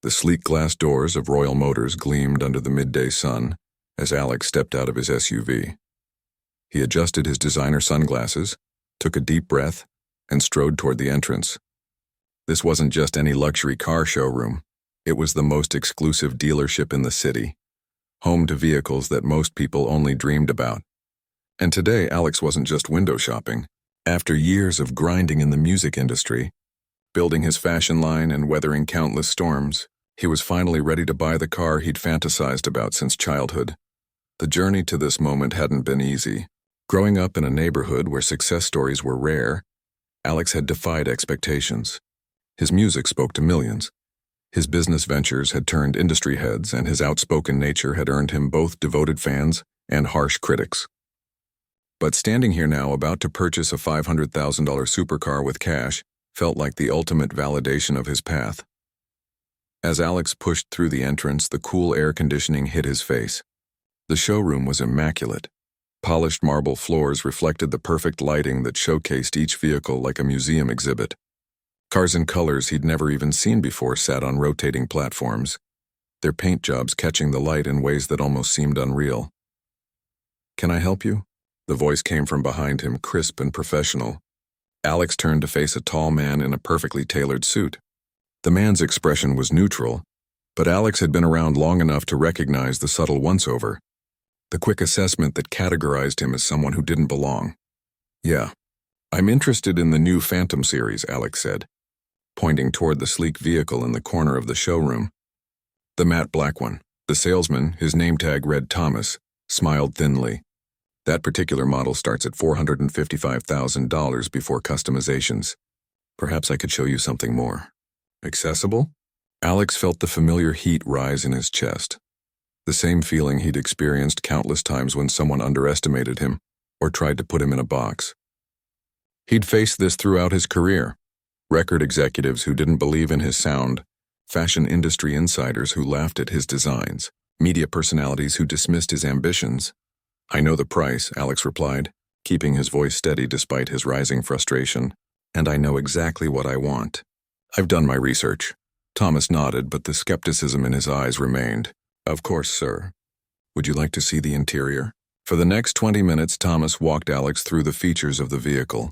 The sleek glass doors of Royal Motors gleamed under the midday sun as Alex stepped out of his SUV. He adjusted his designer sunglasses, took a deep breath, and strode toward the entrance. This wasn't just any luxury car showroom. It was the most exclusive dealership in the city, home to vehicles that most people only dreamed about. And today, Alex wasn't just window shopping. After years of grinding in the music industry, building his fashion line and weathering countless storms, he was finally ready to buy the car he'd fantasized about since childhood. The journey to this moment hadn't been easy. Growing up in a neighborhood where success stories were rare, Alex had defied expectations. His music spoke to millions. His business ventures had turned industry heads, and his outspoken nature had earned him both devoted fans and harsh critics. But standing here now about to purchase a $500,000 supercar with cash felt like the ultimate validation of his path. As Alex pushed through the entrance, the cool air conditioning hit his face. The showroom was immaculate. Polished marble floors reflected the perfect lighting that showcased each vehicle like a museum exhibit. Cars in colors he'd never even seen before sat on rotating platforms, their paint jobs catching the light in ways that almost seemed unreal. "Can I help you?" The voice came from behind him, crisp and professional. Alex turned to face a tall man in a perfectly tailored suit. The man's expression was neutral, but Alex had been around long enough to recognize the subtle once-over, the quick assessment that categorized him as someone who didn't belong. "Yeah, I'm interested in the new Phantom series," Alex said, pointing toward the sleek vehicle in the corner of the showroom. The matte black one. The salesman, his name tag read Thomas, smiled thinly. "That particular model starts at $455,000 before customizations. Perhaps I could show you something more accessible?" Alex felt the familiar heat rise in his chest, the same feeling he'd experienced countless times when someone underestimated him or tried to put him in a box. He'd faced this throughout his career: record executives who didn't believe in his sound, fashion industry insiders who laughed at his designs, media personalities who dismissed his ambitions. "I know the price," Alex replied, keeping his voice steady despite his rising frustration. "And I know exactly what I want. I've done my research." Thomas nodded, but the skepticism in his eyes remained. "Of course, sir. Would you like to see the interior?" For the next 20 minutes, Thomas walked Alex through the features of the vehicle.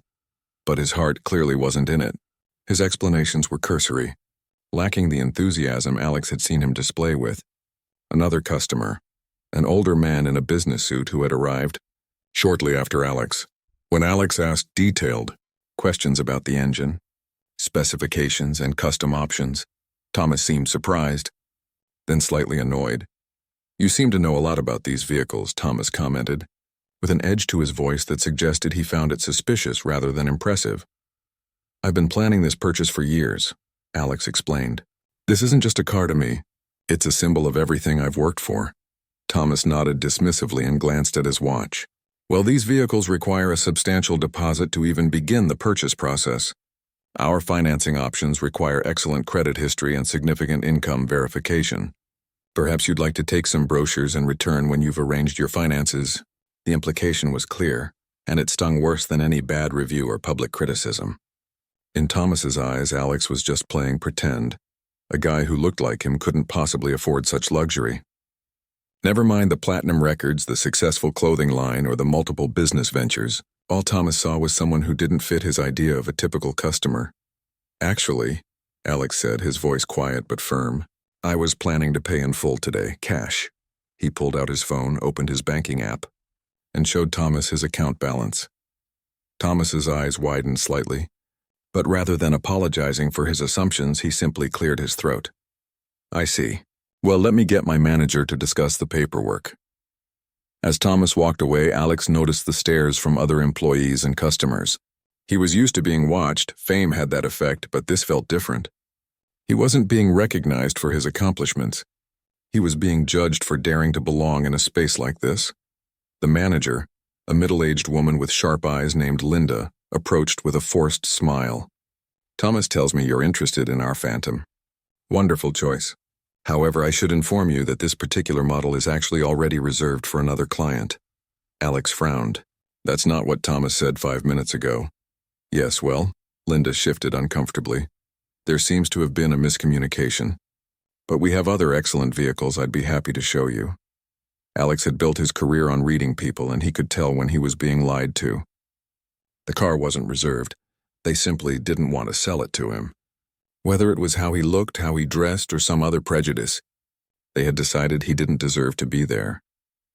But his heart clearly wasn't in it. His explanations were cursory, lacking the enthusiasm Alex had seen him display with. Another customer, an older man in a business suit who had arrived shortly after Alex. When Alex asked detailed questions about the engine, specifications, and custom options, Thomas seemed surprised, then slightly annoyed. "You seem to know a lot about these vehicles," Thomas commented, with an edge to his voice that suggested he found it suspicious rather than impressive. "I've been planning this purchase for years," Alex explained. "This isn't just a car to me. It's a symbol of everything I've worked for." Thomas nodded dismissively and glanced at his watch. "Well, these vehicles require a substantial deposit to even begin the purchase process. Our financing options require excellent credit history and significant income verification. Perhaps you'd like to take some brochures and return when you've arranged your finances." The implication was clear, and it stung worse than any bad review or public criticism. In Thomas's eyes, Alex was just playing pretend. A guy who looked like him couldn't possibly afford such luxury. Never mind the platinum records, the successful clothing line, or the multiple business ventures. All Thomas saw was someone who didn't fit his idea of a typical customer. "Actually," Alex said, his voice quiet but firm, "I was planning to pay in full today, cash." He pulled out his phone, opened his banking app, and showed Thomas his account balance. Thomas's eyes widened slightly, but rather than apologizing for his assumptions, he simply cleared his throat. "I see. Well, let me get my manager to discuss the paperwork." As Thomas walked away, Alex noticed the stares from other employees and customers. He was used to being watched. Fame had that effect, but this felt different. He wasn't being recognized for his accomplishments. He was being judged for daring to belong in a space like this. The manager, a middle-aged woman with sharp eyes named Linda, approached with a forced smile. "Thomas tells me you're interested in our Phantom. Wonderful choice. However, I should inform you that this particular model is actually already reserved for another client." Alex frowned. "That's not what Thomas said 5 minutes ago." "Yes, well," Linda shifted uncomfortably. "There seems to have been a miscommunication. But we have other excellent vehicles I'd be happy to show you. Alex had built his career on reading people, and he could tell when he was being lied to. The car wasn't reserved. They simply didn't want to sell it to him. Whether it was how he looked, how he dressed, or some other prejudice, they had decided he didn't deserve to be there.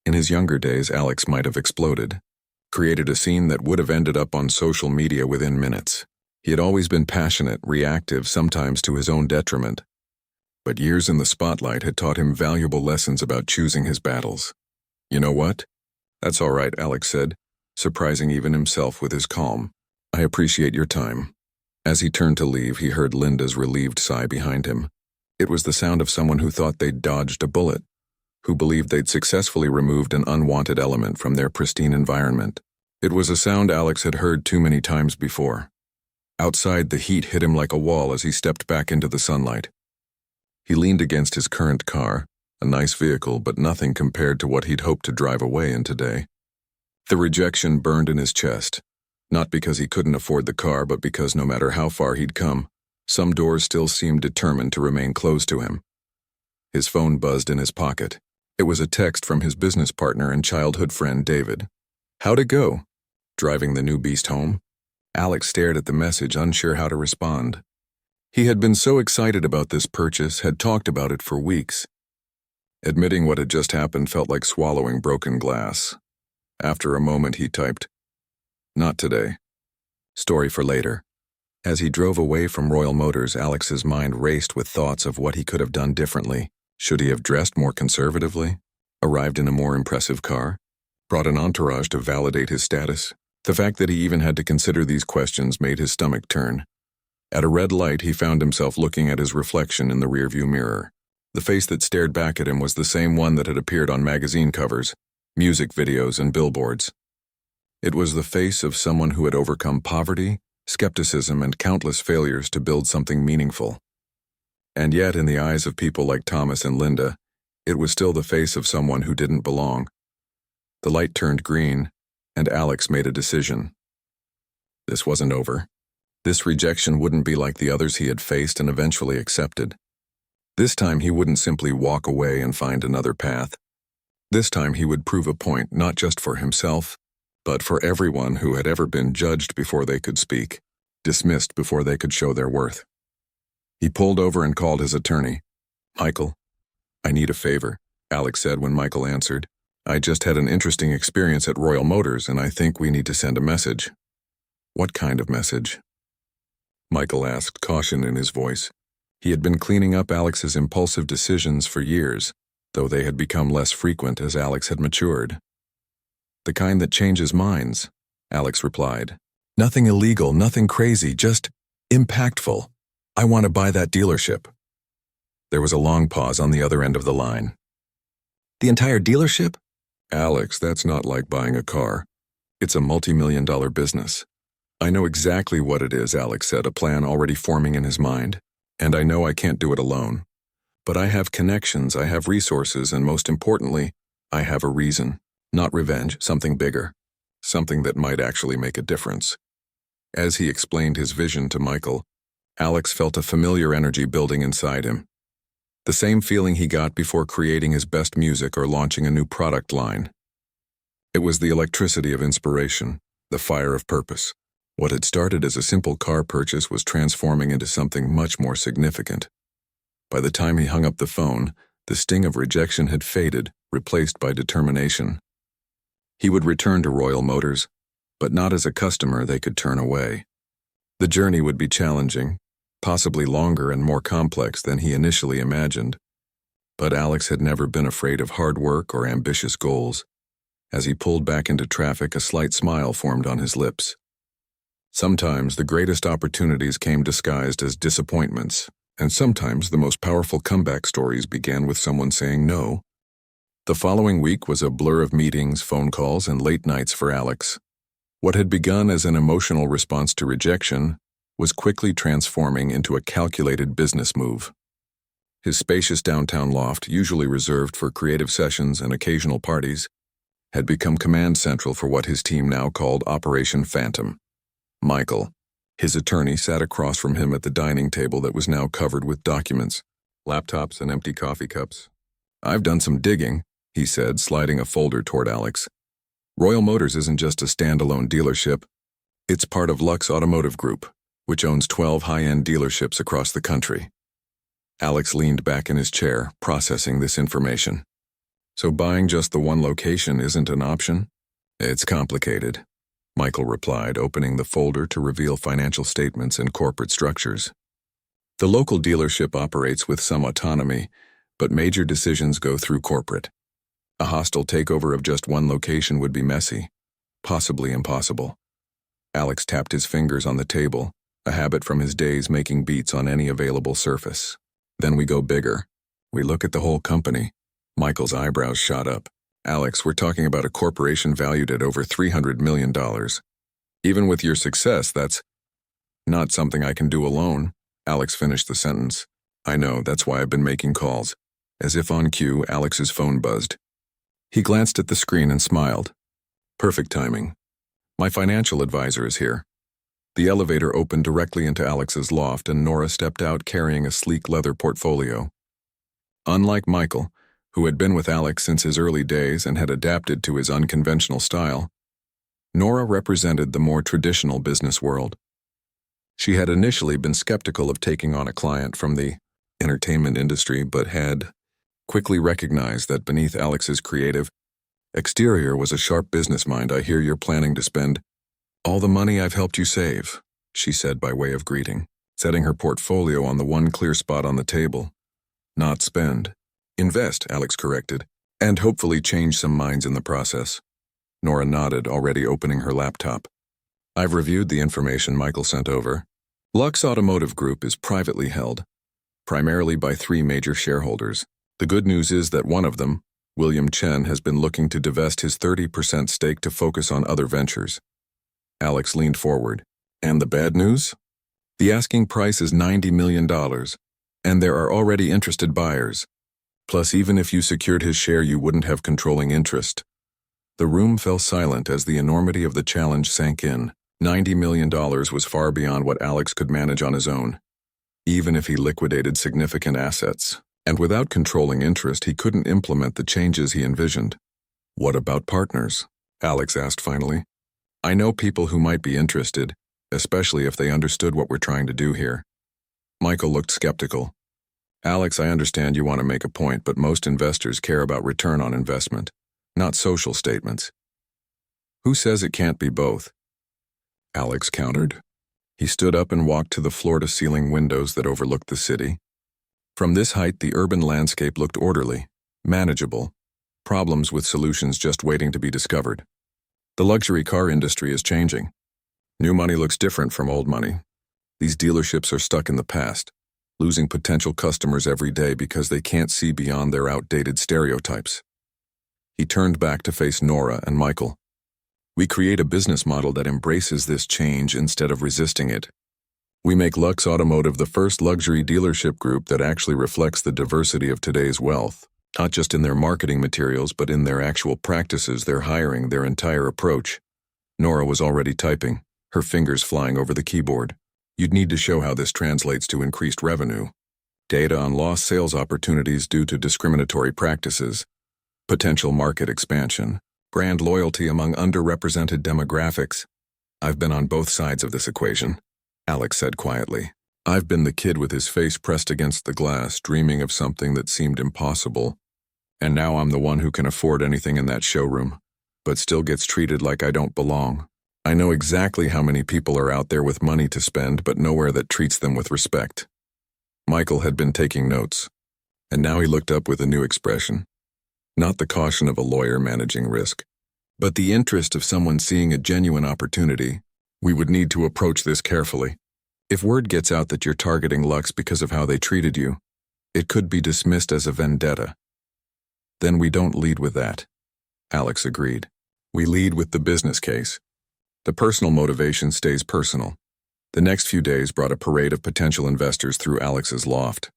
In his younger days, Alex might have exploded, created a scene that would have ended up on social media within minutes. He had always been passionate, reactive, sometimes to his own detriment. But years in the spotlight had taught him valuable lessons about choosing his battles. You know what? That's all right, Alex said, surprising even himself with his calm. I appreciate your time. As he turned to leave, he heard Linda's relieved sigh behind him. It was the sound of someone who thought they'd dodged a bullet, who believed they'd successfully removed an unwanted element from their pristine environment. It was a sound Alex had heard too many times before. Outside, the heat hit him like a wall as he stepped back into the sunlight. He leaned against his current car, a nice vehicle, but nothing compared to what he'd hoped to drive away in today. The rejection burned in his chest, not because he couldn't afford the car, but because no matter how far he'd come, some doors still seemed determined to remain closed to him. His phone buzzed in his pocket. It was a text from his business partner and childhood friend, David. How'd it go? Driving the new beast home? Alex stared at the message, unsure how to respond. He had been so excited about this purchase, had talked about it for weeks. Admitting what had just happened felt like swallowing broken glass. After a moment, he typed, "Not today. Story for later." As he drove away from Royal Motors, Alex's mind raced with thoughts of what he could have done differently. Should he have dressed more conservatively? Arrived in a more impressive car? Brought an entourage to validate his status? The fact that he even had to consider these questions made his stomach turn. At a red light, he found himself looking at his reflection in the rearview mirror. The face that stared back at him was the same one that had appeared on magazine covers, music videos, and billboards. It was the face of someone who had overcome poverty, skepticism, and countless failures to build something meaningful. And yet, in the eyes of people like Thomas and Linda, it was still the face of someone who didn't belong. The light turned green, and Alex made a decision. This wasn't over. This rejection wouldn't be like the others he had faced and eventually accepted. This time he wouldn't simply walk away and find another path. This time he would prove a point not just for himself, but for everyone who had ever been judged before they could speak, dismissed before they could show their worth. He pulled over and called his attorney. "Michael, I need a favor," Alex said when Michael answered. "I just had an interesting experience at Royal Motors, and I think we need to send a message." "What kind of message?" Michael asked, caution in his voice. He had been cleaning up Alex's impulsive decisions for years, though they had become less frequent as Alex had matured. "The kind that changes minds," Alex replied. "Nothing illegal, nothing crazy, just impactful. I want to buy that dealership." There was a long pause on the other end of the line. "The entire dealership?" "Alex, that's not like buying a car. It's a multi-million-dollar business." "I know exactly what it is," Alex said, a plan already forming in his mind. "And I know I can't do it alone. But I have connections, I have resources, and most importantly, I have a reason. Not revenge, something bigger. Something that might actually make a difference." As he explained his vision to Michael, Alex felt a familiar energy building inside him. The same feeling he got before creating his best music or launching a new product line. It was the electricity of inspiration, the fire of purpose. What had started as a simple car purchase was transforming into something much more significant. By the time he hung up the phone, the sting of rejection had faded, replaced by determination. He would return to Royal Motors, but not as a customer they could turn away. The journey would be challenging, possibly longer and more complex than he initially imagined. But Alex had never been afraid of hard work or ambitious goals. As he pulled back into traffic, a slight smile formed on his lips. Sometimes the greatest opportunities came disguised as disappointments, and sometimes the most powerful comeback stories began with someone saying no. The following week was a blur of meetings, phone calls, and late nights for Alex. What had begun as an emotional response to rejection was quickly transforming into a calculated business move. His spacious downtown loft, usually reserved for creative sessions and occasional parties, had become command central for what his team now called Operation Phantom. Michael, his attorney, sat across from him at the dining table that was now covered with documents. laptops, and empty coffee cups. "I've done some digging," he said, sliding a folder toward Alex. "Royal Motors isn't just a standalone dealership. It's part of Lux Automotive Group, which owns 12 high-end dealerships across the country." Alex leaned back in his chair, processing this information. "So buying just the one location isn't an option?" "It's complicated," Michael replied, opening the folder to reveal financial statements and corporate structures. "The local dealership operates with some autonomy, but major decisions go through corporate. A hostile takeover of just one location would be messy, possibly impossible." Alex tapped his fingers on the table, a habit from his days making beats on any available surface. "Then we go bigger. We look at the whole company." Michael's eyebrows shot up. "Alex, we're talking about a corporation valued at over $300 million. Even with your success, that's not something I can do alone." Alex finished the sentence. "I know, that's why I've been making calls." As if on cue, Alex's phone buzzed. He glanced at the screen and smiled. "Perfect timing. My financial advisor is here." The elevator opened directly into Alex's loft, and Nora stepped out carrying a sleek leather portfolio. Unlike Michael, who had been with Alex since his early days and had adapted to his unconventional style, Nora represented the more traditional business world. She had initially been skeptical of taking on a client from the entertainment industry, but had quickly recognized that beneath Alex's creative exterior was a sharp business mind. "I hear you're planning to spend all the money I've helped you save," she said by way of greeting, setting her portfolio on the one clear spot on the table. "Not spend. Invest," Alex corrected, "and hopefully change some minds in the process." Nora nodded, already opening her laptop. "I've reviewed the information Michael sent over. Lux Automotive Group is privately held, primarily by 3 major shareholders. The good news is that one of them, William Chen, has been looking to divest his 30% stake to focus on other ventures." Alex leaned forward. "And the bad news? The asking price is $90 million, and there are already interested buyers. Plus, even if you secured his share, you wouldn't have controlling interest." The room fell silent as the enormity of the challenge sank in. $90 million was far beyond what Alex could manage on his own, even if he liquidated significant assets. And without controlling interest, he couldn't implement the changes he envisioned. "What about partners?" Alex asked finally. "I know people who might be interested, especially if they understood what we're trying to do here." Michael looked skeptical. "Alex, I understand you want to make a point, but most investors care about return on investment, not social statements." "Who says it can't be both?" Alex countered. He stood up and walked to the floor-to-ceiling windows that overlooked the city. From this height, the urban landscape looked orderly, manageable, problems with solutions just waiting to be discovered. The luxury car industry is changing. New money looks different from old money. These dealerships are stuck in the past, losing potential customers every day because they can't see beyond their outdated stereotypes. He turned back to face Nora and Michael. "We create a business model that embraces this change instead of resisting it. We make Lux Automotive the first luxury dealership group that actually reflects the diversity of today's wealth, not just in their marketing materials, but in their actual practices, their hiring, their entire approach." Nora was already typing, her fingers flying over the keyboard. "You'd need to show how this translates to increased revenue, data on lost sales opportunities due to discriminatory practices, potential market expansion, brand loyalty among underrepresented demographics." "I've been on both sides of this equation," Alex said quietly. "I've been the kid with his face pressed against the glass, dreaming of something that seemed impossible. And now I'm the one who can afford anything in that showroom, but still gets treated like I don't belong. I know exactly how many people are out there with money to spend, but nowhere that treats them with respect." Michael had been taking notes, and now he looked up with a new expression. Not the caution of a lawyer managing risk, but the interest of someone seeing a genuine opportunity. "We would need to approach this carefully. If word gets out that you're targeting Lux because of how they treated you, it could be dismissed as a vendetta." "Then we don't lead with that," Alex agreed. "We lead with the business case. The personal motivation stays personal." The next few days brought a parade of potential investors through Alex's loft.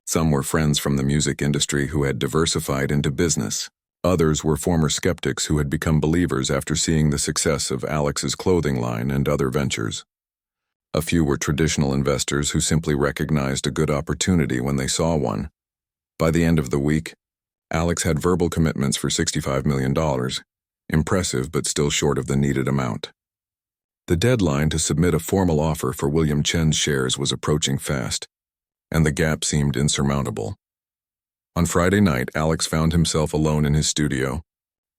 Some were friends from the music industry who had diversified into business. Others were former skeptics who had become believers after seeing the success of Alex's clothing line and other ventures. A few were traditional investors who simply recognized a good opportunity when they saw one. By the end of the week, Alex had verbal commitments for $65 million, impressive but still short of the needed amount. The deadline to submit a formal offer for William Chen's shares was approaching fast, and the gap seemed insurmountable. On Friday night, Alex found himself alone in his studio,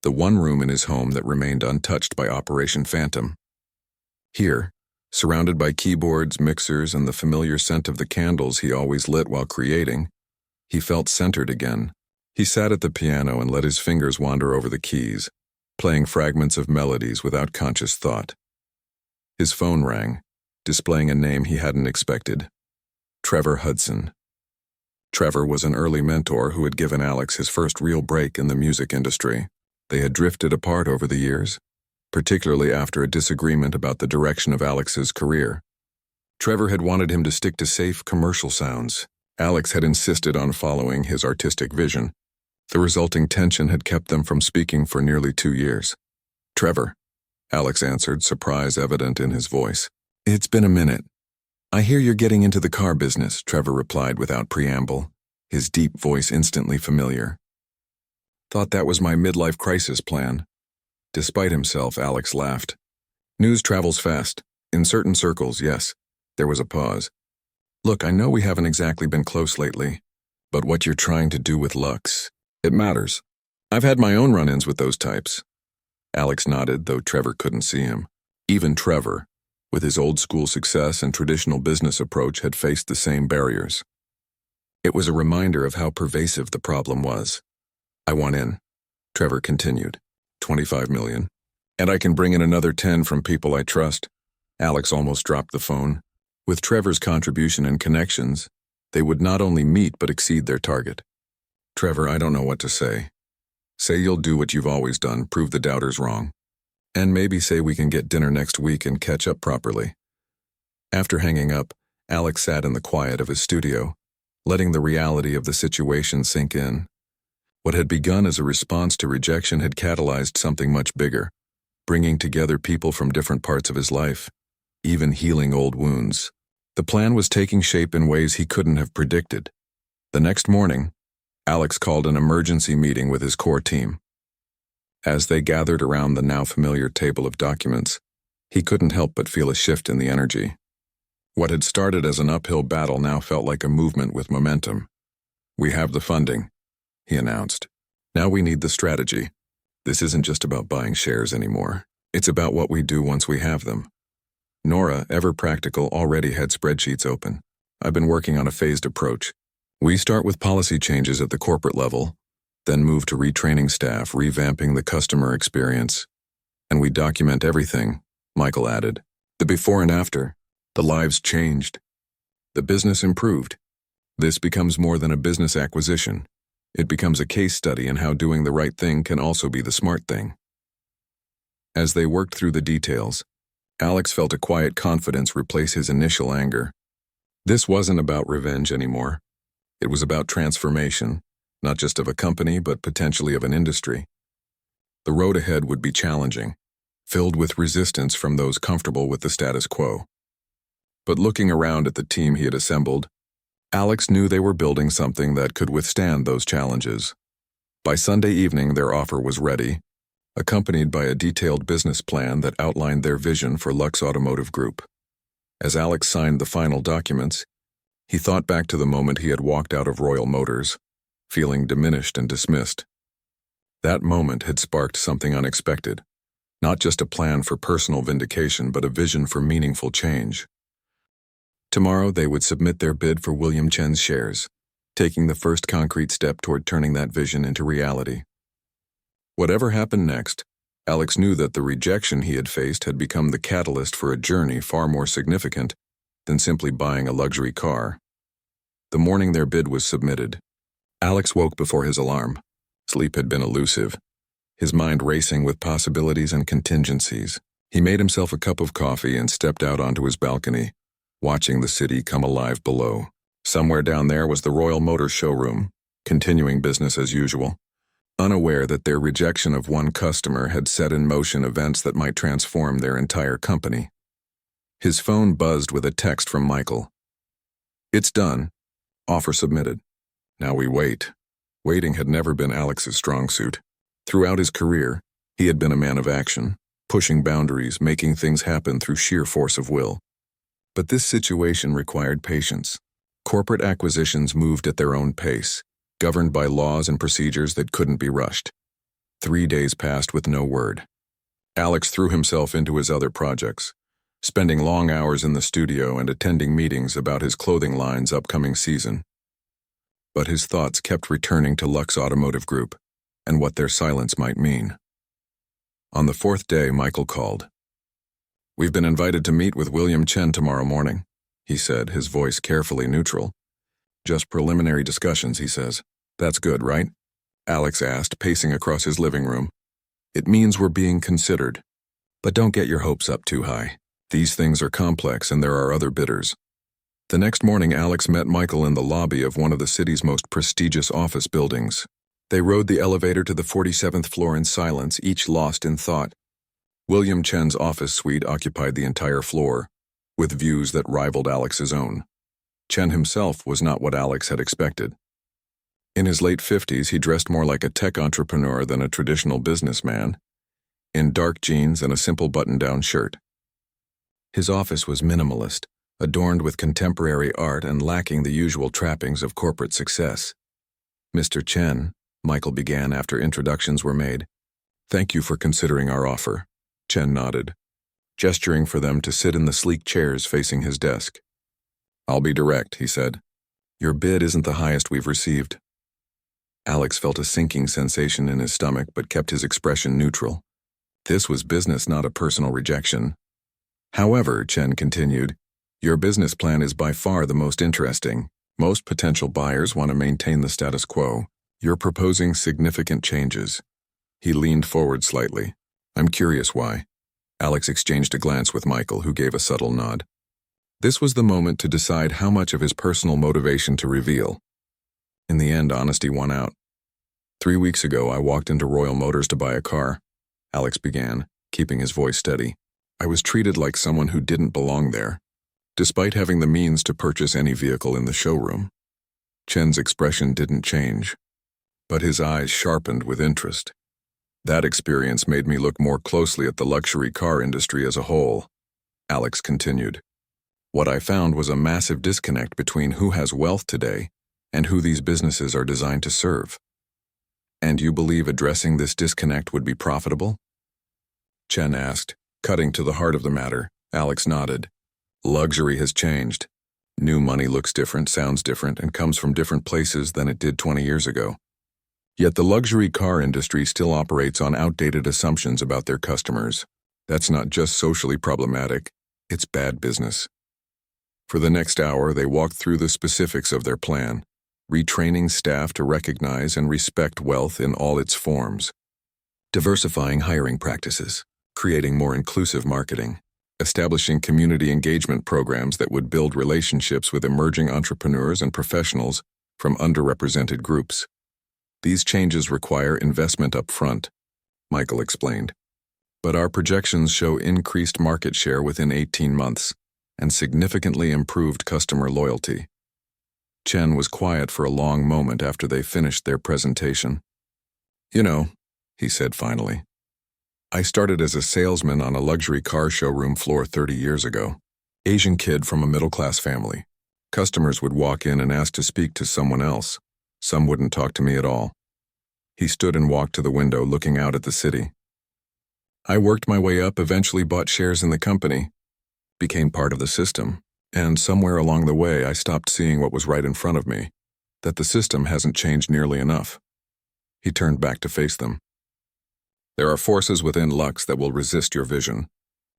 the one room in his home that remained untouched by Operation Phantom. Here, surrounded by keyboards, mixers, and the familiar scent of the candles he always lit while creating, he felt centered again. He sat at the piano and let his fingers wander over the keys, playing fragments of melodies without conscious thought. His phone rang, displaying a name he hadn't expected: Trevor Hudson. Trevor was an early mentor who had given Alex his first real break in the music industry. They had drifted apart over the years, particularly after a disagreement about the direction of Alex's career. Trevor had wanted him to stick to safe commercial sounds. Alex had insisted on following his artistic vision. The resulting tension had kept them from speaking for nearly 2 years. "Trevor," Alex answered, surprise evident in his voice. "It's been a minute." "I hear you're getting into the car business," Trevor replied without preamble, his deep voice instantly familiar. "Thought that was my midlife crisis plan." Despite himself, Alex laughed. "News travels fast. In certain circles, yes." There was a pause. "Look, I know we haven't exactly been close lately, but what you're trying to do with Lux, it matters. I've had my own run-ins with those types." Alex nodded, though Trevor couldn't see him. Even Trevor, with his old-school success and traditional business approach, had faced the same barriers. It was a reminder of how pervasive the problem was. "I want in," Trevor continued. "$25 million. And I can bring in another 10 from people I trust." Alex almost dropped the phone. With Trevor's contribution and connections, they would not only meet but exceed their target. "Trevor, I don't know what to say. Say you'll do what you've always done, prove the doubters wrong. And maybe say we can get dinner next week and catch up properly." After hanging up, Alex sat in the quiet of his studio, letting the reality of the situation sink in. What had begun as a response to rejection had catalyzed something much bigger, bringing together people from different parts of his life, even healing old wounds. The plan was taking shape in ways he couldn't have predicted. The next morning, Alex called an emergency meeting with his core team. As they gathered around the now familiar table of documents, he couldn't help but feel a shift in the energy. What had started as an uphill battle now felt like a movement with momentum. "We have the funding," he announced. "Now we need the strategy. This isn't just about buying shares anymore. It's about what we do once we have them." Nora, ever practical, already had spreadsheets open. "I've been working on a phased approach. We start with policy changes at the corporate level, then move to retraining staff, revamping the customer experience. And we document everything," Michael added. "The before and after. The lives changed. The business improved. This becomes more than a business acquisition. It becomes a case study in how doing the right thing can also be the smart thing." As they worked through the details, Alex felt a quiet confidence replace his initial anger. This wasn't about revenge anymore. It was about transformation, not just of a company, but potentially of an industry. The road ahead would be challenging, filled with resistance from those comfortable with the status quo. But looking around at the team he had assembled, Alex knew they were building something that could withstand those challenges. By Sunday evening, their offer was ready, accompanied by a detailed business plan that outlined their vision for Lux Automotive Group. As Alex signed the final documents, he thought back to the moment he had walked out of Royal Motors, feeling diminished and dismissed. That moment had sparked something unexpected, not just a plan for personal vindication, but a vision for meaningful change. Tomorrow they would submit their bid for William Chen's shares, taking the first concrete step toward turning that vision into reality. Whatever happened next, Alex knew that the rejection he had faced had become the catalyst for a journey far more significant than simply buying a luxury car. The morning their bid was submitted, Alex woke before his alarm. Sleep had been elusive, his mind racing with possibilities and contingencies. He made himself a cup of coffee and stepped out onto his balcony, watching the city come alive below. Somewhere down there was the Royal Motors showroom, continuing business as usual, unaware that their rejection of one customer had set in motion events that might transform their entire company. His phone buzzed with a text from Michael. "It's done. Offer submitted." Now we wait. Waiting had never been Alex's strong suit. Throughout his career, he had been a man of action, pushing boundaries, making things happen through sheer force of will. But this situation required patience. Corporate acquisitions moved at their own pace, governed by laws and procedures that couldn't be rushed. 3 days passed with no word. Alex threw himself into his other projects, spending long hours in the studio and attending meetings about his clothing line's upcoming season. But his thoughts kept returning to Lux Automotive Group and what their silence might mean. On the 4th day, Michael called. "We've been invited to meet with William Chen tomorrow morning," he said, his voice carefully neutral. "Just preliminary discussions," he says. "That's good, right?" Alex asked, pacing across his living room. "It means we're being considered. But don't get your hopes up too high. These things are complex and there are other bidders." The next morning, Alex met Michael in the lobby of one of the city's most prestigious office buildings. They rode the elevator to the 47th floor in silence, each lost in thought. William Chen's office suite occupied the entire floor, with views that rivaled Alex's own. Chen himself was not what Alex had expected. In his late 50s, he dressed more like a tech entrepreneur than a traditional businessman, in dark jeans and a simple button-down shirt. His office was minimalist, adorned with contemporary art and lacking the usual trappings of corporate success. "Mr. Chen," Michael began after introductions were made. "Thank you for considering our offer." Chen nodded, gesturing for them to sit in the sleek chairs facing his desk. "I'll be direct," he said. "Your bid isn't the highest we've received." Alex felt a sinking sensation in his stomach but kept his expression neutral. This was business, not a personal rejection. "However," Chen continued, "your business plan is by far the most interesting. Most potential buyers want to maintain the status quo. You're proposing significant changes." He leaned forward slightly. "I'm curious why." Alex exchanged a glance with Michael, who gave a subtle nod. This was the moment to decide how much of his personal motivation to reveal. In the end, honesty won out. 3 weeks ago, I walked into Royal Motors to buy a car," Alex began, keeping his voice steady. "I was treated like someone who didn't belong there, despite having the means to purchase any vehicle in the showroom." Chen's expression didn't change, but his eyes sharpened with interest. "That experience made me look more closely at the luxury car industry as a whole," Alex continued. "What I found was a massive disconnect between who has wealth today and who these businesses are designed to serve." "And you believe addressing this disconnect would be profitable?" Chen asked, cutting to the heart of the matter. Alex nodded. "Luxury has changed. New money looks different, sounds different, and comes from different places than it did 20 years ago. Yet the luxury car industry still operates on outdated assumptions about their customers. That's not just socially problematic, it's bad business." For the next hour, they walked through the specifics of their plan, retraining staff to recognize and respect wealth in all its forms, diversifying hiring practices, creating more inclusive marketing, establishing community engagement programs that would build relationships with emerging entrepreneurs and professionals from underrepresented groups. "These changes require investment up front," Michael explained. "But our projections show increased market share within 18 months and significantly improved customer loyalty." Chen was quiet for a long moment after they finished their presentation. "You know," he said finally, "I started as a salesman on a luxury car showroom floor 30 years ago. Asian kid from a middle-class family. Customers would walk in and ask to speak to someone else. Some wouldn't talk to me at all." He stood and walked to the window, looking out at the city. "I worked my way up, eventually bought shares in the company, became part of the system, and somewhere along the way I stopped seeing what was right in front of me, that the system hasn't changed nearly enough." He turned back to face them. "There are forces within Lux that will resist your vision.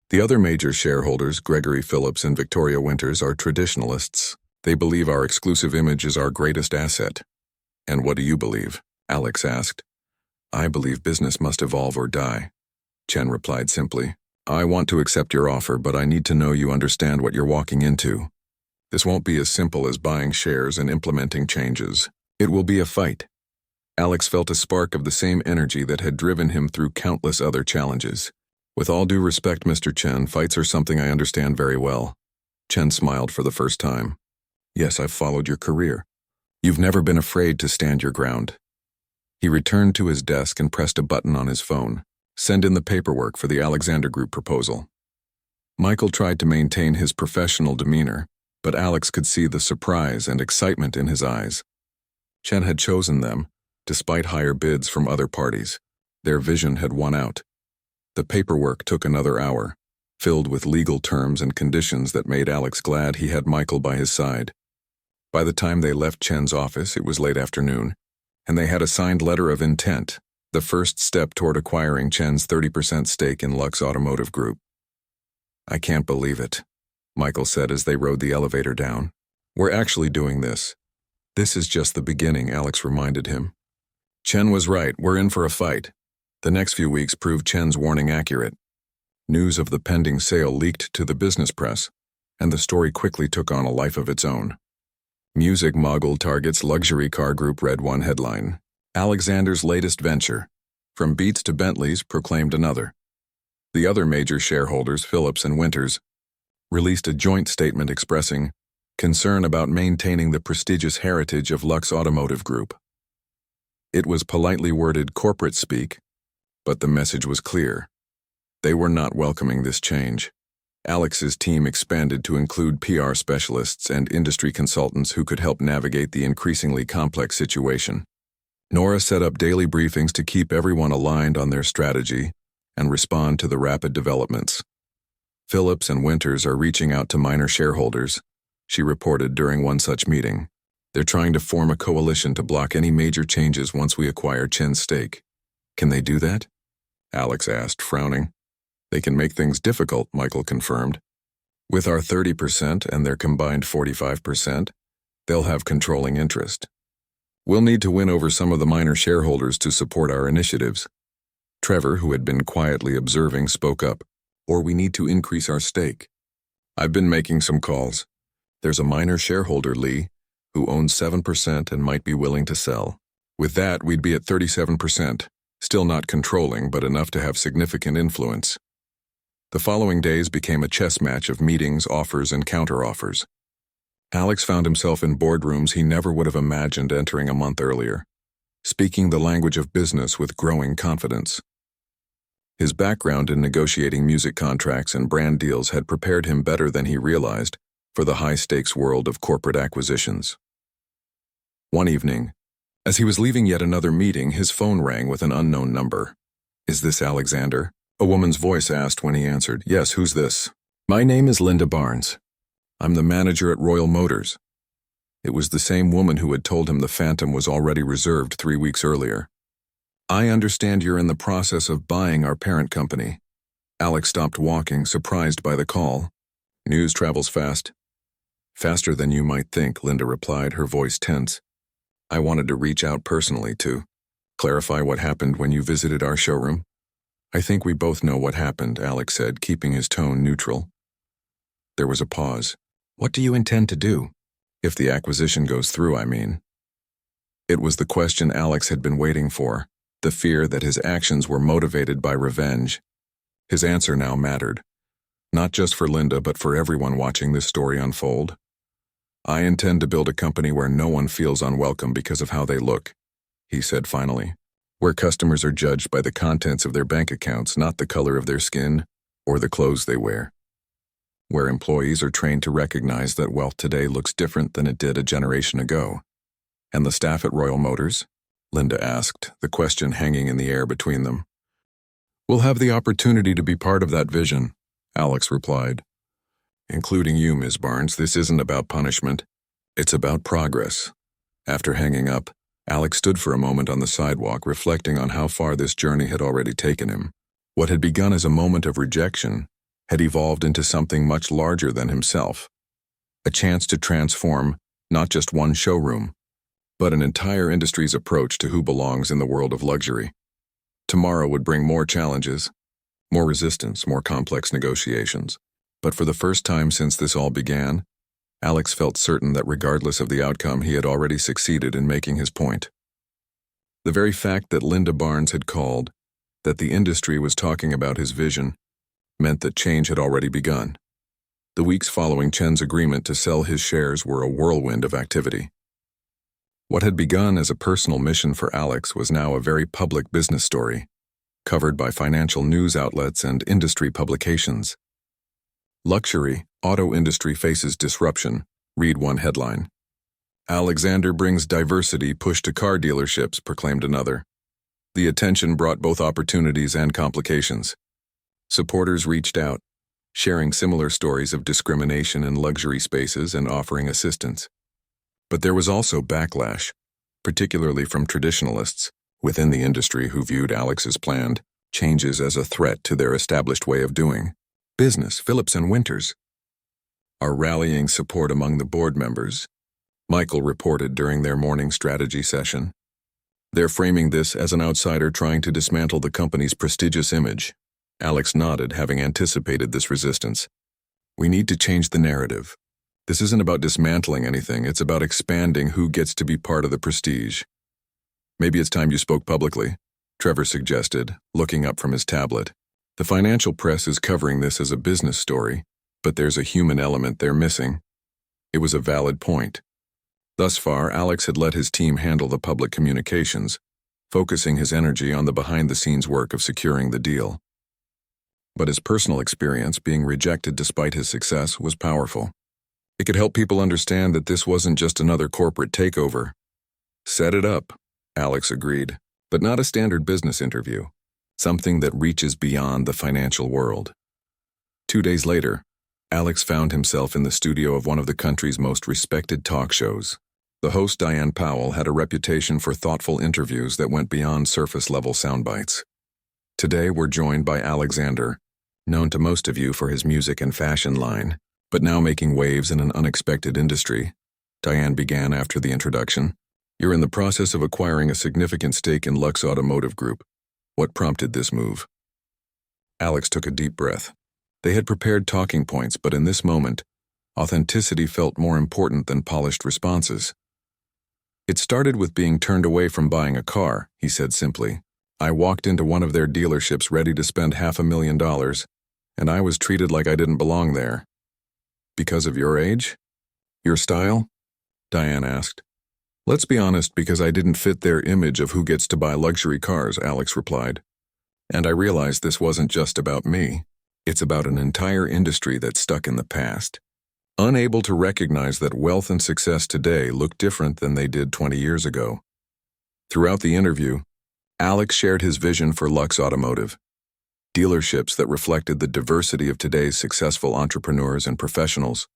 The other major shareholders, Gregory Phillips and Victoria Winters, are traditionalists. They believe our exclusive image is our greatest asset." "And what do you believe?" Alex asked. "I believe business must evolve or die," Chen replied simply. "I want to accept your offer, but I need to know you understand what you're walking into. This won't be as simple as buying shares and implementing changes. It will be a fight." Alex felt a spark of the same energy that had driven him through countless other challenges. With all due respect, Mr. Chen, fights are something I understand very well. Chen smiled for the first time. Yes, I've followed your career. You've never been afraid to stand your ground. He returned to his desk and pressed a button on his phone. Send in the paperwork for the Alexander Group proposal. Michael tried to maintain his professional demeanor, but Alex could see the surprise and excitement in his eyes. Chen had chosen them, despite higher bids from other parties. Their vision had won out. The paperwork took another hour, filled with legal terms and conditions that made Alex glad he had Michael by his side. By the time they left Chen's office, it was late afternoon, and they had a signed letter of intent, the first step toward acquiring Chen's 30% stake in Lux Automotive Group. I can't believe it, Michael said as they rode the elevator down. We're actually doing this. This is just the beginning, Alex reminded him. Chen was right, we're in for a fight. The next few weeks proved Chen's warning accurate. News of the pending sale leaked to the business press, and the story quickly took on a life of its own. Music mogul targets luxury car group, read one headline. Alexander's latest venture, from Beats to Bentleys, proclaimed another. The other major shareholders, Phillips and Winters, released a joint statement expressing concern about maintaining the prestigious heritage of Lux Automotive Group. It was politely worded corporate speak, but the message was clear. They were not welcoming this change. Alex's team expanded to include PR specialists and industry consultants who could help navigate the increasingly complex situation. Nora set up daily briefings to keep everyone aligned on their strategy and respond to the rapid developments. Phillips and Winters are reaching out to minor shareholders, she reported during one such meeting. They're trying to form a coalition to block any major changes once we acquire Chen's stake. Can they do that? Alex asked, frowning. They can make things difficult, Michael confirmed. With our 30% and their combined 45%, they'll have controlling interest. We'll need to win over some of the minor shareholders to support our initiatives. Trevor, who had been quietly observing, spoke up. Or we need to increase our stake. I've been making some calls. There's a minor shareholder, Lee, who owns 7% and might be willing to sell. With that, we'd be at 37%, still not controlling, but enough to have significant influence. The following days became a chess match of meetings, offers, and counteroffers. Alex found himself in boardrooms he never would have imagined entering a month earlier, speaking the language of business with growing confidence. His background in negotiating music contracts and brand deals had prepared him better than he realized for the high-stakes world of corporate acquisitions. One evening, as he was leaving yet another meeting, his phone rang with an unknown number. Is this Alexander? A woman's voice asked when he answered. Yes, who's this? My name is Linda Barnes. I'm the manager at Royal Motors. It was the same woman who had told him the Phantom was already reserved 3 weeks earlier. I understand you're in the process of buying our parent company. Alex stopped walking, surprised by the call. News travels fast. Faster than you might think, Linda replied, her voice tense. I wanted to reach out personally to clarify what happened when you visited our showroom. I think we both know what happened, Alex said, keeping his tone neutral. There was a pause. What do you intend to do? If the acquisition goes through, I mean. It was the question Alex had been waiting for, the fear that his actions were motivated by revenge. His answer now mattered, not just for Linda, but for everyone watching this story unfold. I intend to build a company where no one feels unwelcome because of how they look, he said finally, where customers are judged by the contents of their bank accounts, not the color of their skin or the clothes they wear, where employees are trained to recognize that wealth today looks different than it did a generation ago. And the staff at Royal Motors? Linda asked, the question hanging in the air between them. We'll have the opportunity to be part of that vision, Alex replied. Including you, Ms. Barnes, this isn't about punishment. It's about progress. After hanging up, Alex stood for a moment on the sidewalk, reflecting on how far this journey had already taken him. What had begun as a moment of rejection had evolved into something much larger than himself. A chance to transform not just one showroom, but an entire industry's approach to who belongs in the world of luxury. Tomorrow would bring more challenges, more resistance, more complex negotiations. But for the first time since this all began, Alex felt certain that regardless of the outcome, he had already succeeded in making his point. The very fact that Linda Barnes had called, that the industry was talking about his vision, meant that change had already begun. The weeks following Chen's agreement to sell his shares were a whirlwind of activity. What had begun as a personal mission for Alex was now a very public business story, covered by financial news outlets and industry publications. Luxury auto industry faces disruption, read one headline. Alexander brings diversity push to car dealerships, proclaimed another. The attention brought both opportunities and complications. Supporters reached out, sharing similar stories of discrimination in luxury spaces and offering assistance. But there was also backlash, particularly from traditionalists within the industry who viewed Alex's planned changes as a threat to their established way of doing business. Phillips and Winters are rallying support among the board members, Michael reported during their morning strategy session. They're framing this as an outsider trying to dismantle the company's prestigious image. Alex nodded, having anticipated this resistance. We need to change the narrative. This isn't about dismantling anything, it's about expanding who gets to be part of the prestige. Maybe it's time you spoke publicly, Trevor suggested, looking up from his tablet. The financial press is covering this as a business story, but there's a human element they're missing. It was a valid point. Thus far, Alex had let his team handle the public communications, focusing his energy on the behind-the-scenes work of securing the deal. But his personal experience, being rejected despite his success, was powerful. It could help people understand that this wasn't just another corporate takeover. Set it up, Alex agreed, but not a standard business interview, something that reaches beyond the financial world. 2 days later, Alex found himself in the studio of one of the country's most respected talk shows. The host, Diane Powell, had a reputation for thoughtful interviews that went beyond surface-level sound bites. Today, we're joined by Alexander, known to most of you for his music and fashion line, but now making waves in an unexpected industry. Diane began after the introduction. You're in the process of acquiring a significant stake in Lux Automotive Group. What prompted this move? Alex took a deep breath. They had prepared talking points, but in this moment, authenticity felt more important than polished responses. It started with being turned away from buying a car, he said simply. I walked into one of their dealerships ready to spend $500,000, and I was treated like I didn't belong there. Because of your age? Your style? Diane asked. Let's be honest, because I didn't fit their image of who gets to buy luxury cars, Alex replied. And I realized this wasn't just about me. It's about an entire industry that's stuck in the past, unable to recognize that wealth and success today look different than they did 20 years ago. Throughout the interview, Alex shared his vision for Lux Automotive, dealerships that reflected the diversity of today's successful entrepreneurs and professionals,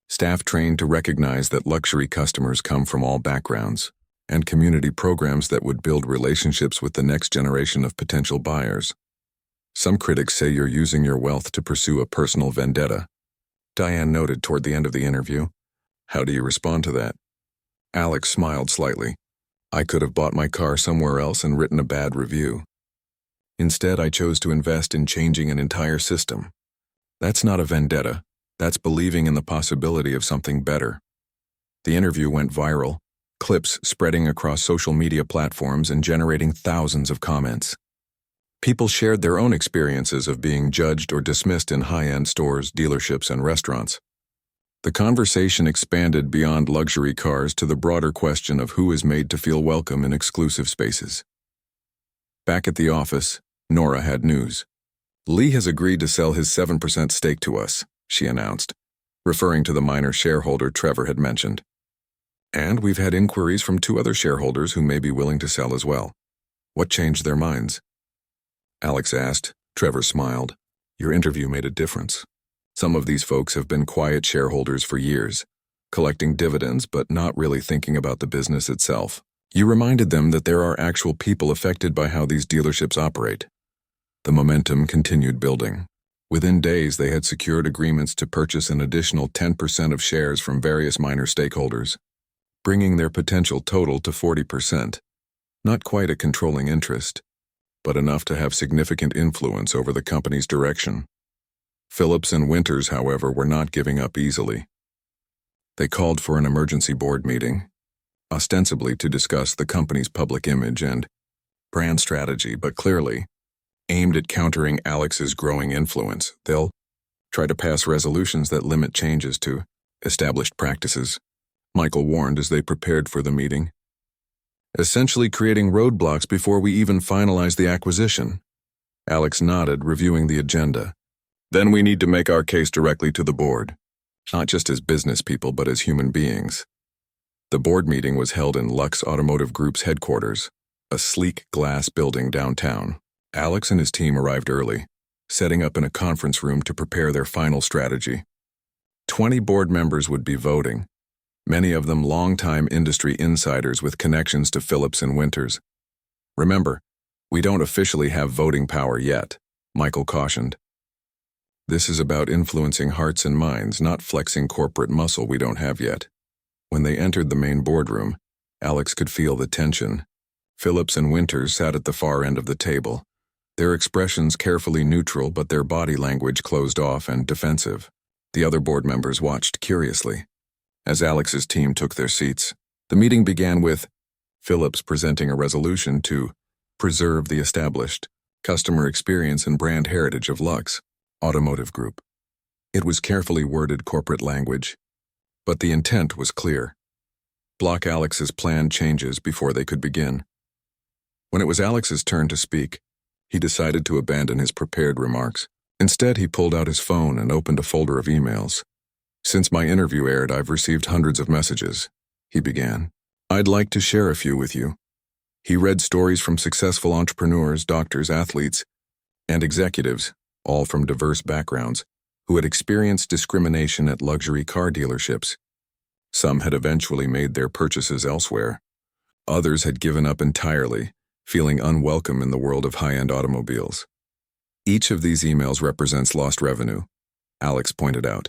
staff trained to recognize that luxury customers come from all backgrounds, and community programs that would build relationships with the next generation of potential buyers. Some critics say you're using your wealth to pursue a personal vendetta, Diane noted toward the end of the interview. How do you respond to that? Alex smiled slightly. I could have bought my car somewhere else and written a bad review. Instead, I chose to invest in changing an entire system. That's not a vendetta. That's believing in the possibility of something better. The interview went viral, clips spreading across social media platforms and generating thousands of comments. People shared their own experiences of being judged or dismissed in high-end stores, dealerships, and restaurants. The conversation expanded beyond luxury cars to the broader question of who is made to feel welcome in exclusive spaces. Back at the office, Nora had news. Lee has agreed to sell his 7% stake to us, she announced, referring to the minor shareholder Trevor had mentioned. And we've had inquiries from 2 other shareholders who may be willing to sell as well. What changed their minds? Alex asked. Trevor smiled. Your interview made a difference. Some of these folks have been quiet shareholders for years, collecting dividends but not really thinking about the business itself. You reminded them that there are actual people affected by how these dealerships operate. The momentum continued building. Within days, they had secured agreements to purchase an additional 10% of shares from various minor stakeholders, bringing their potential total to 40%. Not quite a controlling interest, but enough to have significant influence over the company's direction. Phillips and Winters, however, were not giving up easily. They called for an emergency board meeting, ostensibly to discuss the company's public image and brand strategy, but clearly, aimed at countering Alex's growing influence. They'll try to pass resolutions that limit changes to established practices, Michael warned as they prepared for the meeting, essentially creating roadblocks before we even finalize the acquisition. Alex nodded, reviewing the agenda. Then we need to make our case directly to the board, not just as business people but as human beings. The board meeting was held in Lux Automotive Group's headquarters, a sleek glass building downtown. Alex and his team arrived early, setting up in a conference room to prepare their final strategy. 20 board members would be voting, many of them longtime industry insiders with connections to Phillips and Winters. Remember, we don't officially have voting power yet, Michael cautioned. This is about influencing hearts and minds, not flexing corporate muscle we don't have yet. When they entered the main boardroom, Alex could feel the tension. Phillips and Winters sat at the far end of the table, their expressions carefully neutral but their body language closed off and defensive. The other board members watched curiously. As Alex's team took their seats, the meeting began with Phillips presenting a resolution to preserve the established customer experience and brand heritage of Lux Automotive Group. It was carefully worded corporate language, but the intent was clear. Block Alex's planned changes before they could begin. When it was Alex's turn to speak, he decided to abandon his prepared remarks. Instead, he pulled out his phone and opened a folder of emails. Since my interview aired, I've received hundreds of messages, he began. I'd like to share a few with you. He read stories from successful entrepreneurs, doctors, athletes, and executives, all from diverse backgrounds, who had experienced discrimination at luxury car dealerships. Some had eventually made their purchases elsewhere. Others had given up entirely, feeling unwelcome in the world of high-end automobiles. Each of these emails represents lost revenue, Alex pointed out.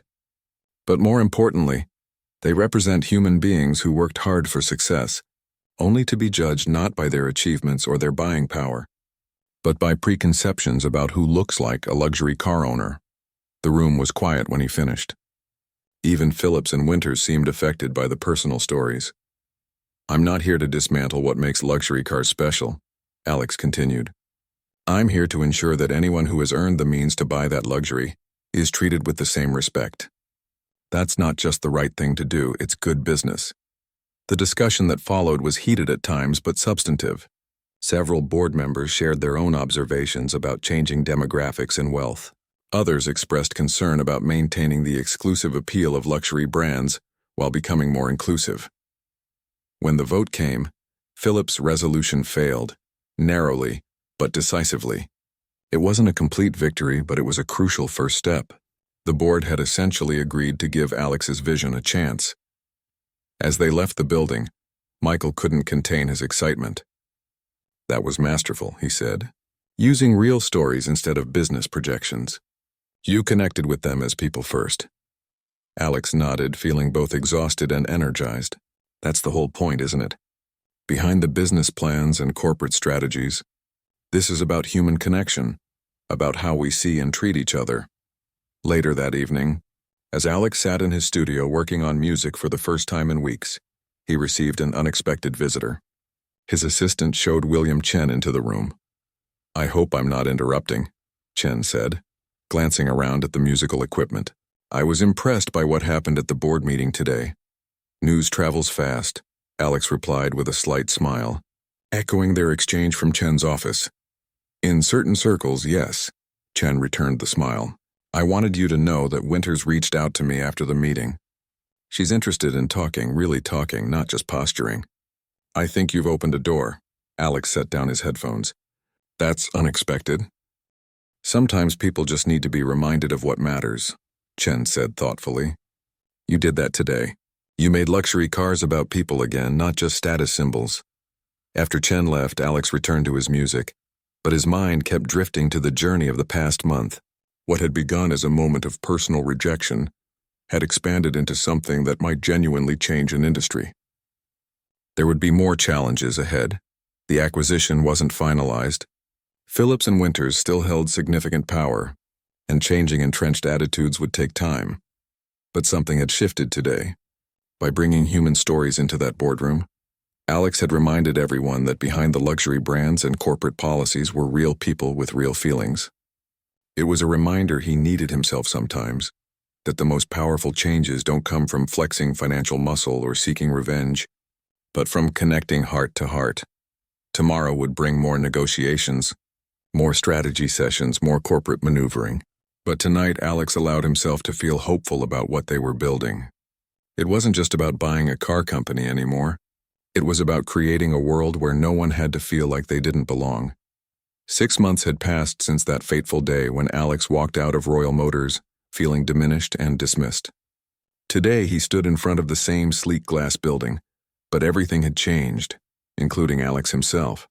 But more importantly, they represent human beings who worked hard for success, only to be judged not by their achievements or their buying power, but by preconceptions about who looks like a luxury car owner. The room was quiet when he finished. Even Phillips and Winters seemed affected by the personal stories. I'm not here to dismantle what makes luxury cars special, Alex continued. I'm here to ensure that anyone who has earned the means to buy that luxury is treated with the same respect. That's not just the right thing to do, it's good business. The discussion that followed was heated at times but substantive. Several board members shared their own observations about changing demographics and wealth. Others expressed concern about maintaining the exclusive appeal of luxury brands while becoming more inclusive. When the vote came, Phillips' resolution failed, narrowly but decisively. It wasn't a complete victory, but it was a crucial first step. The board had essentially agreed to give Alex's vision a chance. As they left the building, Michael couldn't contain his excitement. That was masterful, he said, using real stories instead of business projections. You connected with them as people first. Alex nodded, feeling both exhausted and energized. That's the whole point, isn't it? Behind the business plans and corporate strategies, this is about human connection, about how we see and treat each other. Later that evening, as Alex sat in his studio working on music for the first time in weeks, he received an unexpected visitor. His assistant showed William Chen into the room. I hope I'm not interrupting, Chen said, glancing around at the musical equipment. I was impressed by what happened at the board meeting today. News travels fast, Alex replied with a slight smile, echoing their exchange from Chen's office. In certain circles, yes, Chen returned the smile. I wanted you to know that Winters reached out to me after the meeting. She's interested in talking, really talking, not just posturing. I think you've opened a door. Alex set down his headphones. That's unexpected. Sometimes people just need to be reminded of what matters, Chen said thoughtfully. You did that today. You made luxury cars about people again, not just status symbols. After Chen left, Alex returned to his music, but his mind kept drifting to the journey of the past month. What had begun as a moment of personal rejection had expanded into something that might genuinely change an industry. There would be more challenges ahead. The acquisition wasn't finalized. Phillips and Winters still held significant power, and changing entrenched attitudes would take time. But something had shifted today. By bringing human stories into that boardroom, Alex had reminded everyone that behind the luxury brands and corporate policies were real people with real feelings. It was a reminder he needed himself sometimes, that the most powerful changes don't come from flexing financial muscle or seeking revenge, but from connecting heart to heart. Tomorrow would bring more negotiations, more strategy sessions, more corporate maneuvering. But tonight, Alex allowed himself to feel hopeful about what they were building. It wasn't just about buying a car company anymore. It was about creating a world where no one had to feel like they didn't belong. 6 months had passed since that fateful day when Alex walked out of Royal Motors, feeling diminished and dismissed. Today, he stood in front of the same sleek glass building, but everything had changed, including Alex himself.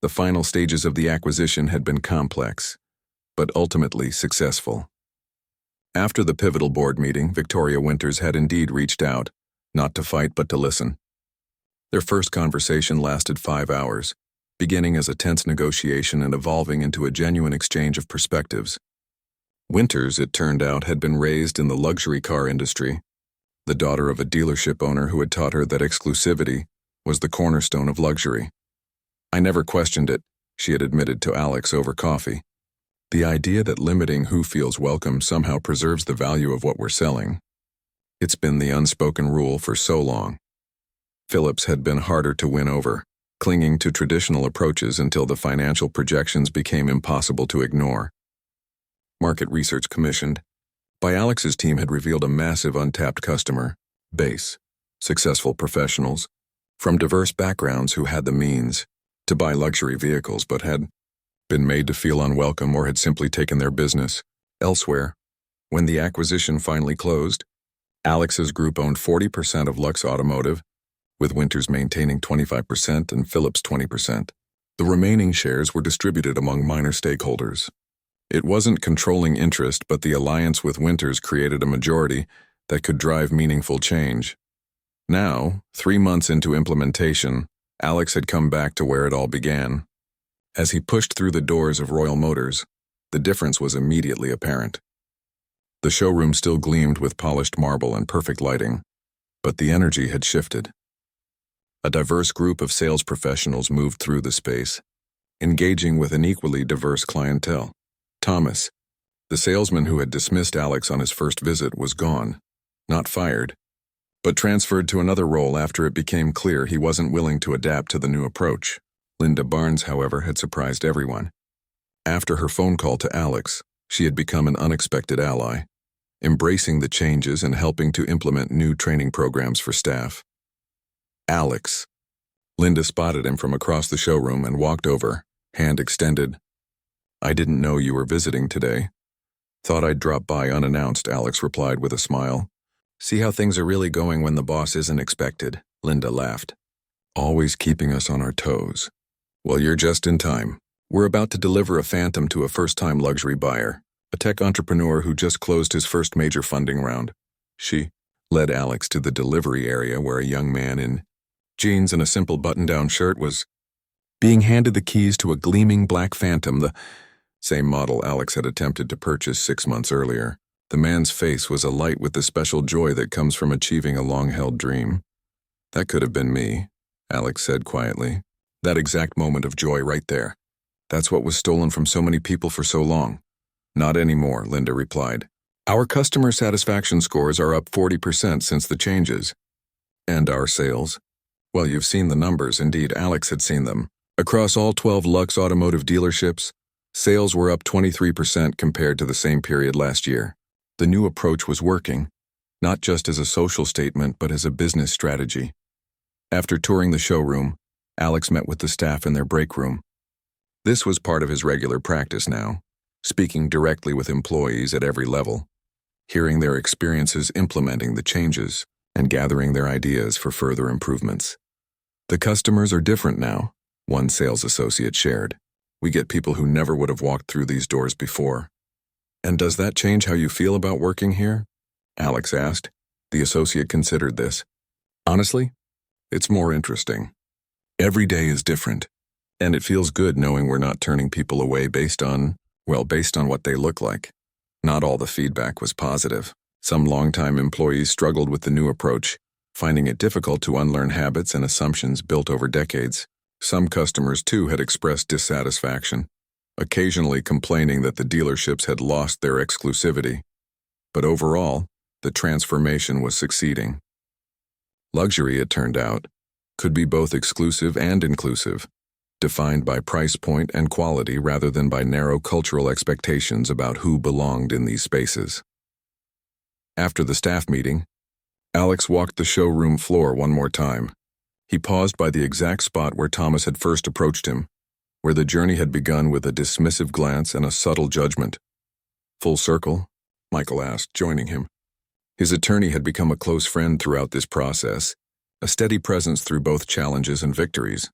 The final stages of the acquisition had been complex, but ultimately successful. After the pivotal board meeting, Victoria Winters had indeed reached out, not to fight but to listen. Their first conversation lasted 5 hours, beginning as a tense negotiation and evolving into a genuine exchange of perspectives. Winters, it turned out, had been raised in the luxury car industry, the daughter of a dealership owner who had taught her that exclusivity was the cornerstone of luxury. "I never questioned it," she had admitted to Alex over coffee. "The idea that limiting who feels welcome somehow preserves the value of what we're selling. It's been the unspoken rule for so long." Phillips had been harder to win over, clinging to traditional approaches until the financial projections became impossible to ignore. Market research commissioned by Alex's team had revealed a massive untapped customer base, successful professionals from diverse backgrounds who had the means to buy luxury vehicles but had been made to feel unwelcome or had simply taken their business elsewhere. When the acquisition finally closed, Alex's group owned 40% of Lux Automotive, with Winters maintaining 25% and Phillips 20%. The remaining shares were distributed among minor stakeholders. It wasn't controlling interest, but the alliance with Winters created a majority that could drive meaningful change. Now, 3 months into implementation, Alex had come back to where it all began. As he pushed through the doors of Royal Motors, the difference was immediately apparent. The showroom still gleamed with polished marble and perfect lighting, but the energy had shifted. A diverse group of sales professionals moved through the space, engaging with an equally diverse clientele. Thomas, the salesman who had dismissed Alex on his first visit, was gone, not fired, but transferred to another role after it became clear he wasn't willing to adapt to the new approach. Linda Barnes, however, had surprised everyone. After her phone call to Alex, she had become an unexpected ally, embracing the changes and helping to implement new training programs for staff. "Alex." Linda spotted him from across the showroom and walked over, hand extended. "I didn't know you were visiting today. Thought I'd drop by unannounced," Alex replied with a smile. "See how things are really going when the boss isn't expected," Linda laughed. "Always keeping us on our toes. Well, you're just in time. We're about to deliver a Phantom to a first-time luxury buyer, a tech entrepreneur who just closed his first major funding round." She led Alex to the delivery area where a young man in jeans and a simple button-down shirt was being handed the keys to a gleaming black Phantom, the same model Alex had attempted to purchase 6 months earlier. The man's face was alight with the special joy that comes from achieving a long-held dream. "That could have been me," Alex said quietly. "That exact moment of joy right there. That's what was stolen from so many people for so long." "Not anymore," Linda replied. "Our customer satisfaction scores are up 40% since the changes." "And our sales?" "Well, you've seen the numbers." Indeed, Alex had seen them. Across all 12 Lux Automotive dealerships, sales were up 23% compared to the same period last year. The new approach was working, not just as a social statement but as a business strategy. After touring the showroom, Alex met with the staff in their break room. This was part of his regular practice now, speaking directly with employees at every level, hearing their experiences implementing the changes, and gathering their ideas for further improvements. "The customers are different now," one sales associate shared. "We get people who never would have walked through these doors before." "And does that change how you feel about working here?" Alex asked. The associate considered this. "Honestly, it's more interesting. Every day is different, and it feels good knowing we're not turning people away based on what they look like." Not all the feedback was positive. Some longtime employees struggled with the new approach, finding it difficult to unlearn habits and assumptions built over decades. Some customers, too, had expressed dissatisfaction, occasionally complaining that the dealerships had lost their exclusivity. But overall, the transformation was succeeding. Luxury, it turned out, could be both exclusive and inclusive, defined by price point and quality rather than by narrow cultural expectations about who belonged in these spaces. After the staff meeting, Alex walked the showroom floor one more time. He paused by the exact spot where Thomas had first approached him, where the journey had begun with a dismissive glance and a subtle judgment. "Full circle?" Michael asked, joining him. His attorney had become a close friend throughout this process, a steady presence through both challenges and victories.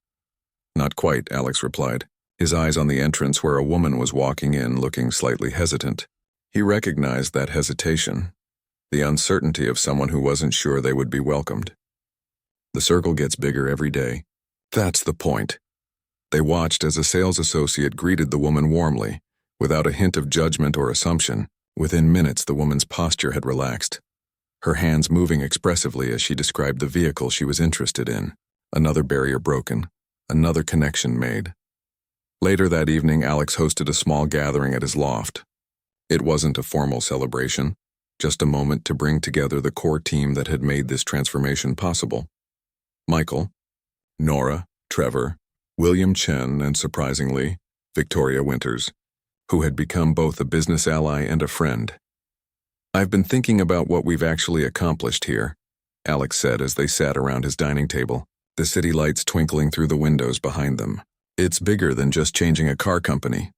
"Not quite," Alex replied, his eyes on the entrance where a woman was walking in looking slightly hesitant. He recognized that hesitation, the uncertainty of someone who wasn't sure they would be welcomed. "The circle gets bigger every day." "That's the point." They watched as a sales associate greeted the woman warmly, without a hint of judgment or assumption. Within minutes, the woman's posture had relaxed, her hands moving expressively as she described the vehicle she was interested in. Another barrier broken, another connection made. Later that evening, Alex hosted a small gathering at his loft. It wasn't a formal celebration, just a moment to bring together the core team that had made this transformation possible. Michael, Nora, Trevor, William Chen, and surprisingly, Victoria Winters, who had become both a business ally and a friend. "I've been thinking about what we've actually accomplished here," Alex said as they sat around his dining table, the city lights twinkling through the windows behind them. "It's bigger than just changing a car company.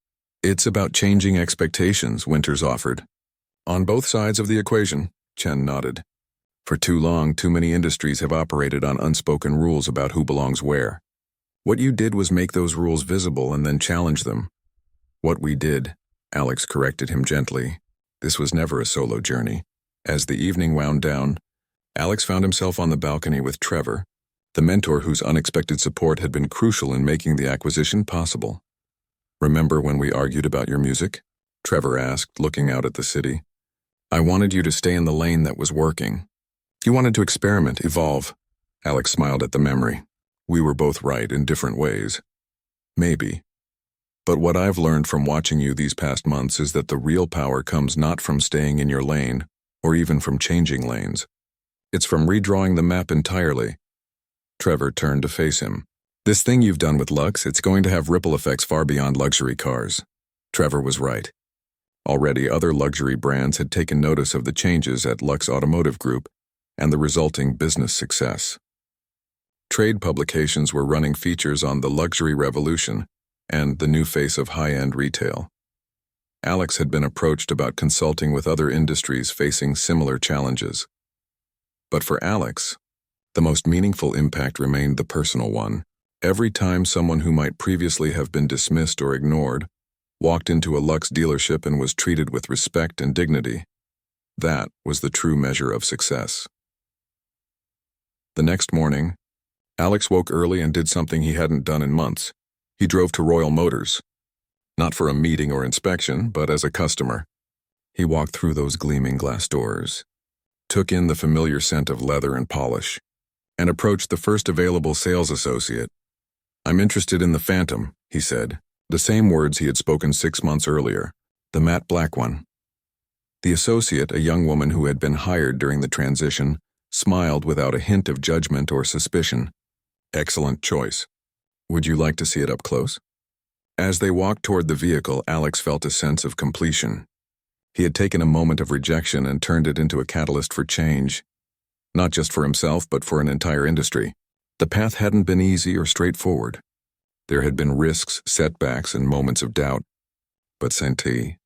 It's about changing expectations," Winters offered. "On both sides of the equation," Chen nodded. "For too long, too many industries have operated on unspoken rules about who belongs where. What you did was make those rules visible and then challenge them." "What we did," Alex corrected him gently. This was never a solo journey. As the evening wound down, Alex found himself on the balcony with Trevor, the mentor whose unexpected support had been crucial in making the acquisition possible. "Remember when we argued about your music?" Trevor asked, looking out at the city. "I wanted you to stay in the lane that was working. You wanted to experiment, evolve." Alex smiled at the memory. "We were both right in different ways." "Maybe. But what I've learned from watching you these past months is that the real power comes not from staying in your lane, or even from changing lanes. It's from redrawing the map entirely." Trevor turned to face him. "This thing you've done with Lux, it's going to have ripple effects far beyond luxury cars." Trevor was right. Already other luxury brands had taken notice of the changes at Lux Automotive Group and the resulting business success. Trade publications were running features on the luxury revolution and the new face of high-end retail. Alex had been approached about consulting with other industries facing similar challenges. But for Alex, the most meaningful impact remained the personal one. Every time someone who might previously have been dismissed or ignored walked into a Lux dealership and was treated with respect and dignity, that was the true measure of success. The next morning, Alex woke early and did something he hadn't done in months. He drove to Royal Motors, not for a meeting or inspection, but as a customer. He walked through those gleaming glass doors, took in the familiar scent of leather and polish, and approached the first available sales associate. "I'm interested in the Phantom," he said, the same words he had spoken 6 months earlier, the matte black one. The associate, a young woman who had been hired during the transition, smiled without a hint of judgment or suspicion. "Excellent choice. Would you like to see it up close?" As they walked toward the vehicle, Alex felt a sense of completion. He had taken a moment of rejection and turned it into a catalyst for change, not just for himself, but for an entire industry. The path hadn't been easy or straightforward. There had been risks, setbacks, and moments of doubt. But Senti,